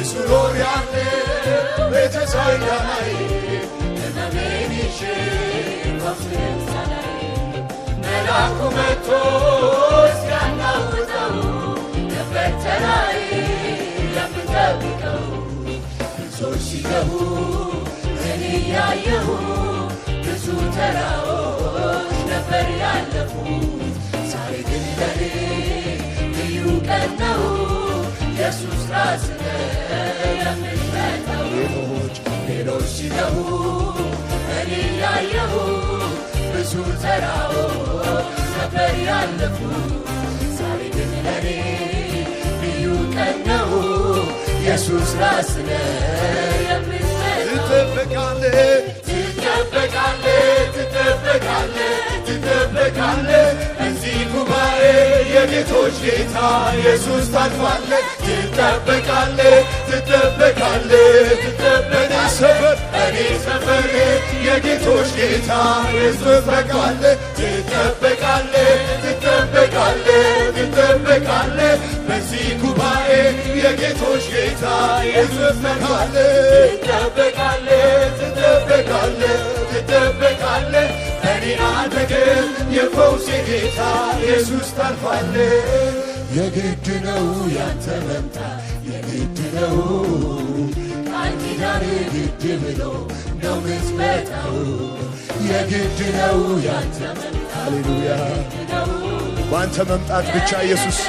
ሱሮር ያለ ቤተሳይዳይ ለመኔሽ ወፍሳላይ መላኩ መጥቶ ሲያናውጠው ለፈተናይ ለምጠብቀው ብዙዎች ሲገቡ እኔ ያየሁ ብዙ ተራዎች ነበር ያለፉት ዛሬ ግን ለኔ ልዩ ቀን ነው ኢየሱስ ራስ የምትመጣው ሌሎች ሲገቡ እኔ ያየሁ ብዙ ተራዎች ነበር ያለፉት ዛሬ ግን ለኔ ልዩ ቀን ነው ኢየሱስ ራስ የምትመጣው ትጠበቃለህ እዚህ ጉባኤ የጌቶች ጌታ ኢየሱስ ታልፋለህ ትጠበቃለህ እኔ ሰፈር የጌቶች ጌታ ኢየሱስ ታልፋለህ ትጠበቃለህ በዚህ ጉባኤ የጌቶች ጌታ ኢየሱስ ታልፋለህ ትጠበቃለህ እኔ አጠገብ የፈውሴ ጌታ ኢየሱስ ታልፋለህ የግድ ነው ያንተ መምጣት የግድ ነው ቃል ኪዳን ግድ ብሎ ነው ምትመጣው የግድ ነው ያንተ መምጣት ሃሌሉያ በአንተ መምጣት ብቻ ኢየሱስ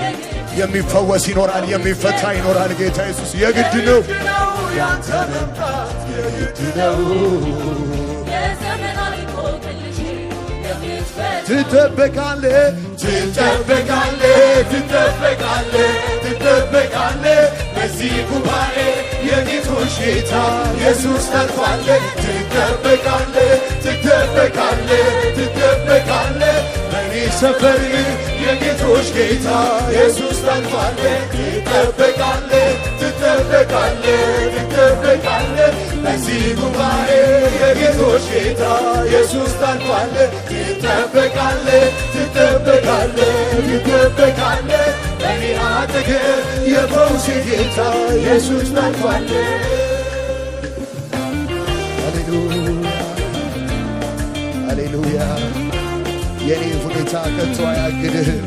የሚፈወስ ይኖራል የሚፈታ ይኖራል ጌታ ኢየሱስ የግድ ነው ያንተ መምጣት የግድ ነው ትጠበቃለህ በዚህ ጉባኤ የጌቶች ጌታ ኢየሱስ ታልፋለህ ትጠበቃለህ በኔ ሰፈር የጌቶች ጌታ ኢየሱስ ታልፋለህ ትጠበቃለህ በዚህ ጉባኤ የጌቶች ጌታ ኢየሱስ ታልፋለህ ትጠበቃለህ በኔ አጠገብ የፈውሴ ጌታ ኢየሱስ ታልፋለህ ሃሌሉያ የኔ ሁኔታ ከቶ አያግድህም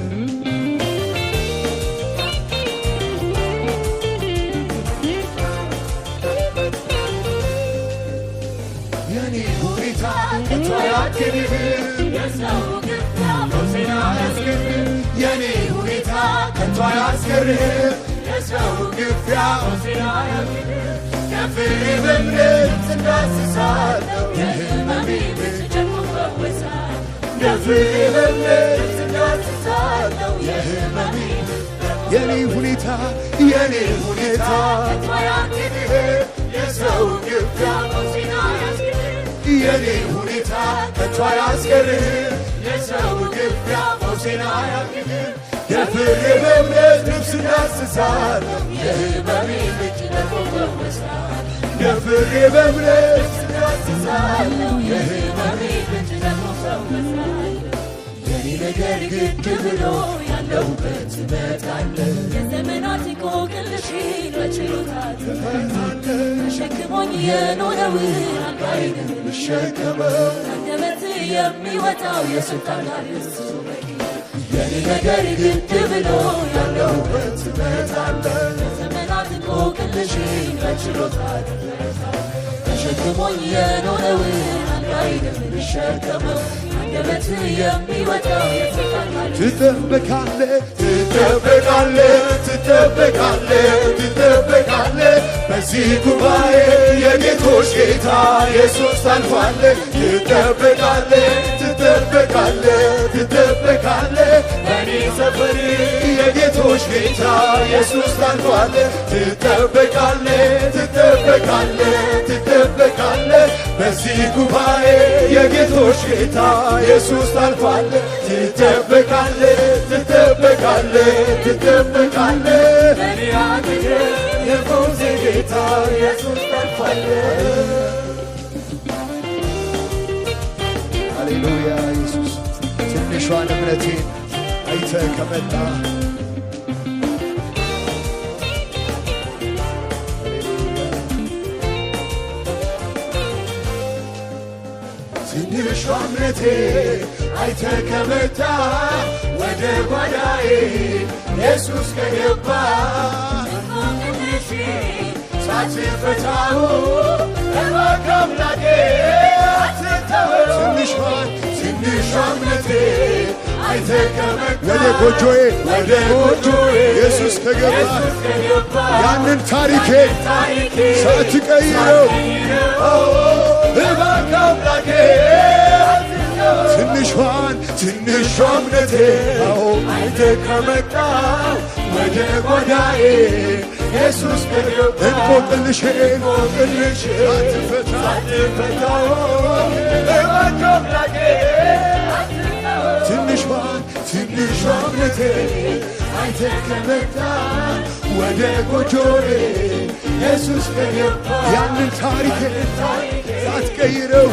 የኔ ሁኔታ ከቶ አያግድህም የሰው ግፍ ሞሴና ያስገርም የኔ ሁኔታ ከቶ አያስገርም የሰው ግፍ ሞሴና ያስገርም ከፍሬ በእምነት እንዳስሳለሁ የህመሜ ምንጭ ደግሞ ፈወሳል ከፍሬ በእምነት እንዳስሳለሁ የህመሜ የኔ ሁኔታ ከቶ አያግድህም የሰው ግፍ ሞሴና ያስገርም የኔ ሁኔታ ከቶ አያስገርም የሰው ግፍ ሞሴና ያስገርም ከፍሬ በእምነት ልብስ እንዳስሳለሁ የህመሜ ምንጭ ደግሞ ፈወሳል ከፍሬ በእምነት ልብስ እንዳስሳለሁ የህመሜ ምንጭ ደግሞ ፈወሳል የኔ ነገር ግድ ብሎ ያለሁበት ትመጣለህ የዘመናት እንቆቅልሽን በችሎታ ትፈታለህ ተሸክሞኝ የኖረውን አልጋዬን ልሸከመው አንደበት የሚወጣው የስልጣን እሱ የኔ ነገር ግድ ብሎ ያለሁበት ትመጣለህ የዘመናት እንቆቅልሽን በችሎታ ትፈታለህ ተሸክሞኝ የኖረውን አልጋዬን ልሸከመው አንደበት የሚወጣው የስልጣን ትጠበቃለህ በዚህ ጉባኤ የጌቶች ጌታ ኢየሱስ ታልፋለህ ትጠበቃለህ በኔ ሰፈር የጌቶች ጌታ ኢየሱስ ታልፋለህ ትጠበቃለህ በዚህ ጉባኤ የጌቶች ጌታ ኢየሱስ ታልፋለህ ትጠበቃለህ በኔ አጠገብ የፈውሴ ጌታ ኢየሱስ ታልፋለህ ሃሌሉያ ኢየሱስ ትንሿን እምነቴን አይተህ ከመጣ ሃሌሉያ ትንሿ እምነቴ አይተህ ከመጣ ወደ ጓዳዬ ኢየሱስ ከገባ ሳትፈታው እባክህ አምላኬ አትተወው። ትንሿ እምነቴ አይተህ ከመጣ ወደ ጎጆዬ ኢየሱስ ከገባ ያንን ታሪኬ ሳትቀይረው እባክህ አምላኬ ትንሿ እምነቴ አይተህ ከመጣ ወደ ጓዳዬ ኢየሱስ ከገባ እንቆቅልሼን ሳትፈታው እባክህ አምላኬ ትንሿ እምነቴ አይተህ ከመጣ ወደ ጎጆዬ ኢየሱስ ከገባ ያንን ታሪኬ ሳትቀይረው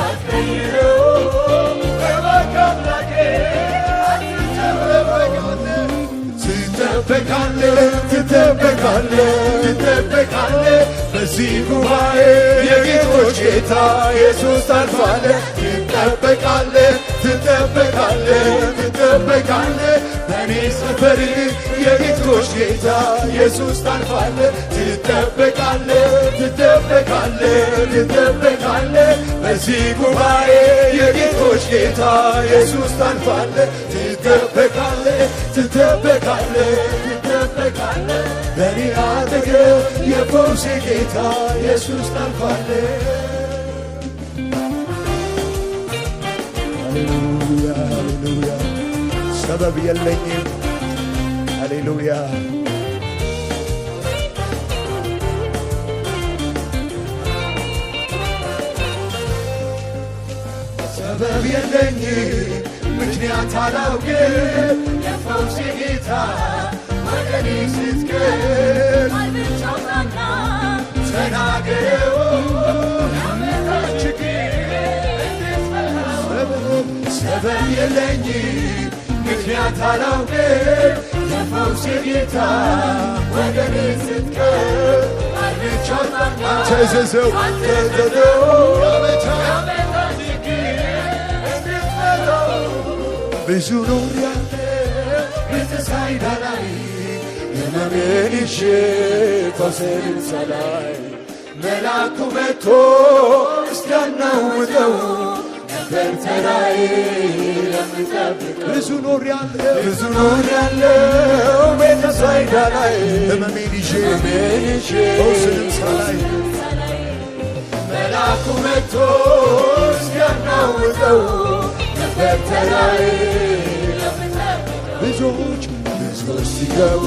እባክህ አምላኬ ትጠበቃለህ በዚህ ጉባኤ የጌቶች ጌታ ኢየሱስ ታልፋለህ። ትጠበቃለህ በእኔ ሰፈር የጌቶች ጌታ ኢየሱስ ታልፋለህ። ትጠበቃለህ በዚህ ጉባኤ የጌቶች ጌታ ኢየሱስ ታልፋለህ። ትጠበቃለህ በእኔ አጠገብ የፈውሴ ጌታ ኢየሱስ ታልፋለህ። ሃሌሉያ ሃሌሉያ ሰበብ የለኝም። ሃሌሉያ ሰበብ የለኝም ምክንያት አላውቅም የፈውሴ ጌታ ወደ እኔ ስትቀርብ ተናገረው ሰበብ የለኝም ምክንያት አላውቅም የፈውሴ ጌታ ወደ እኔ ስትቀርብ አንተ እዘዘው ብዙ ኖር ያለ ቤተሳይዳ ላይ ሕመሜን ይዤ ፈውሴን ሳላይ መልአኩ መጥቶ እስኪያናውጠው ነበር ተራዬ ለምጠብቀው። ብዙ ኖር ያለው ቤተሳይዳ ላይ ሕመሜን ይዤ ፈውሴን ሳላይ መልአኩ መጥቶ እስኪያናውጠው በተራዬ ብዙዎች ሲገቡ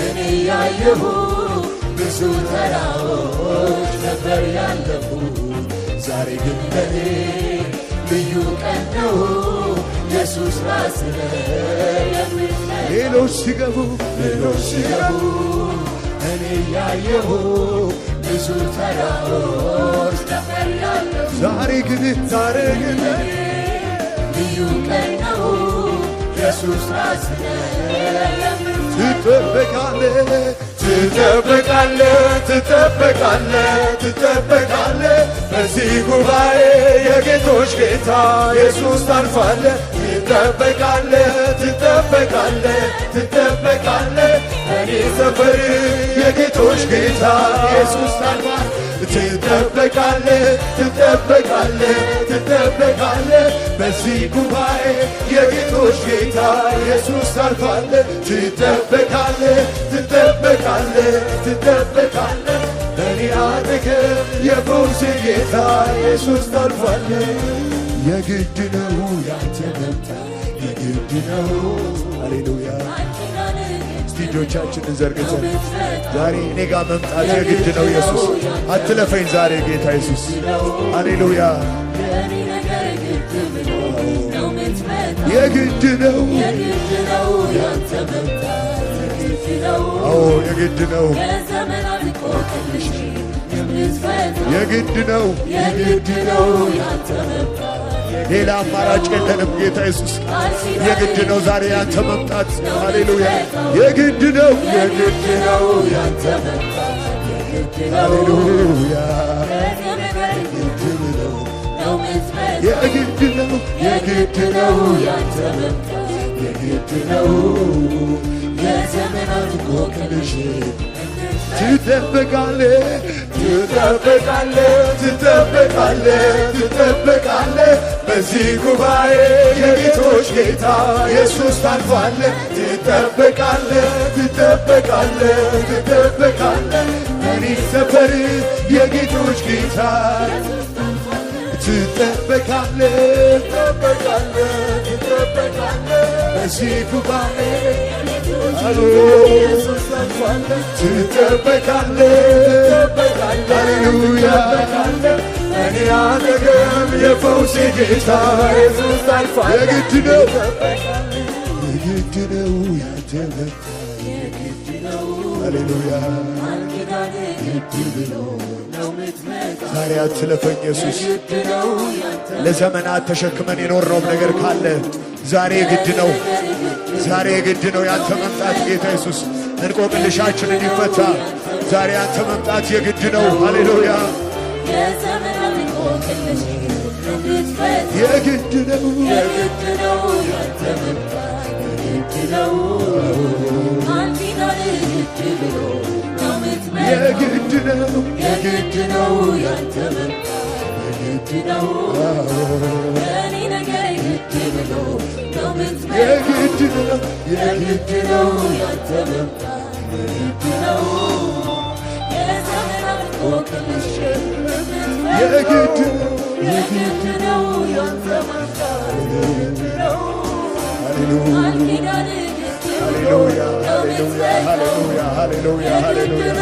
እኔ ያየሁ ብዙ ተራዎች ነበር ያለፉ። ዛሬ ግን ለኔ ልዩ ቀን ነው ኢየሱስ ራስህ ሌሎች ሲገቡ እኔ ያየሁ ብዙ ተራዎች ነበር ያለፉ። ዛሬ ግን ልዩ ቀን ነው ኢየሱስ ራስህ ትጠበቃለህ በዚህ ጉባኤ የጌቶች ጌታ ኢየሱስ ታልፋለህ። ትጠበቃለህ በእኔ ሰፈር የጌቶች ጌታ ኢየሱስ ታልፋለህ። ትጠበቃለህ በዚህ ጉባኤ የጌቶች ጌታ ኢየሱስ ታልፋለህ። ትጠበቃለህ በእኔ አጠገብ የፈውሴ ጌታ ኢየሱስ ታልፋለህ። የግድ ነው ያንተ መምጣት የግድ ነው። ሃሌሉያ እጆቻችንን ዘርግተን ዛሬ እኔ ጋር መምጣት የግድ ነው። ኢየሱስ አትለፈኝ ዛሬ ጌታ ኢየሱስ ሃሌሉያ የግድ ነው የግድ ነው የግድ ነው ሌላ አማራጭ የለንም ጌታ ኢየሱስ የግድ ነው ዛሬ ያንተ መምጣት ሃሌሉያ የግድ ነው ያንተ መምጣት ሃሌሉያ የግድ የግድ ነው ያንተ መምጣት የግድ ነው የዘመናት እንቆቅልሽ ትጠብቃለህ ትጠብቃለህ ትጠብቃለህ ትጠብቃለህ በዚህ ጉባኤ የጌቶች ጌታ ኢየሱስ ታልፋለህ ትጠብቃለህ ትጠብቃለህ ትጠብቃለህ በዚህ ሰፈር የጌቶች ጌታ ትጠብቃለህ ትጠብቃለህ ትጠብቃለህ በዚህ ጉባኤ ኢየሱስ ታልፋለህ ትጠብቃለህ ሃሌሉያ እኔ አጠገብ የፈውሴ ጌታ ኢየሱስ ታልፋለህ የግድ ነው ያንተ መምጣት የግድ ነው ሃሌሉያ ዛሬ አትለፈኝ ኢየሱስ ለዘመናት ተሸክመን የኖርነው ነገር ካለ ዛሬ ግድ ነው ዛሬ ግድ ነው ያንተ መምጣት ጌታ ኢየሱስ እንቆቅልሻችንን ይፈታ ዛሬ ያንተ መምጣት የግድ ነው ሃሌሉያ የግድ ነው ያንተ መምጣት የግድ ነው የግድ ነው የግድ ነው ያንተ መምጣት የግድ ነው እኔ ነገር የግድ ነው የግድ ነው የግድ ነው ያንተ መምጣት የግድ ነው የዘመናት እንቆቅልሽ የግድ ነው የግድ ነው ያንተ መምጣት የግድ ነው ሃሌሉያ ሃሌሉያ ሃሌሉያ ሃሌሉያ ሃሌሉያ ሃሌሉያ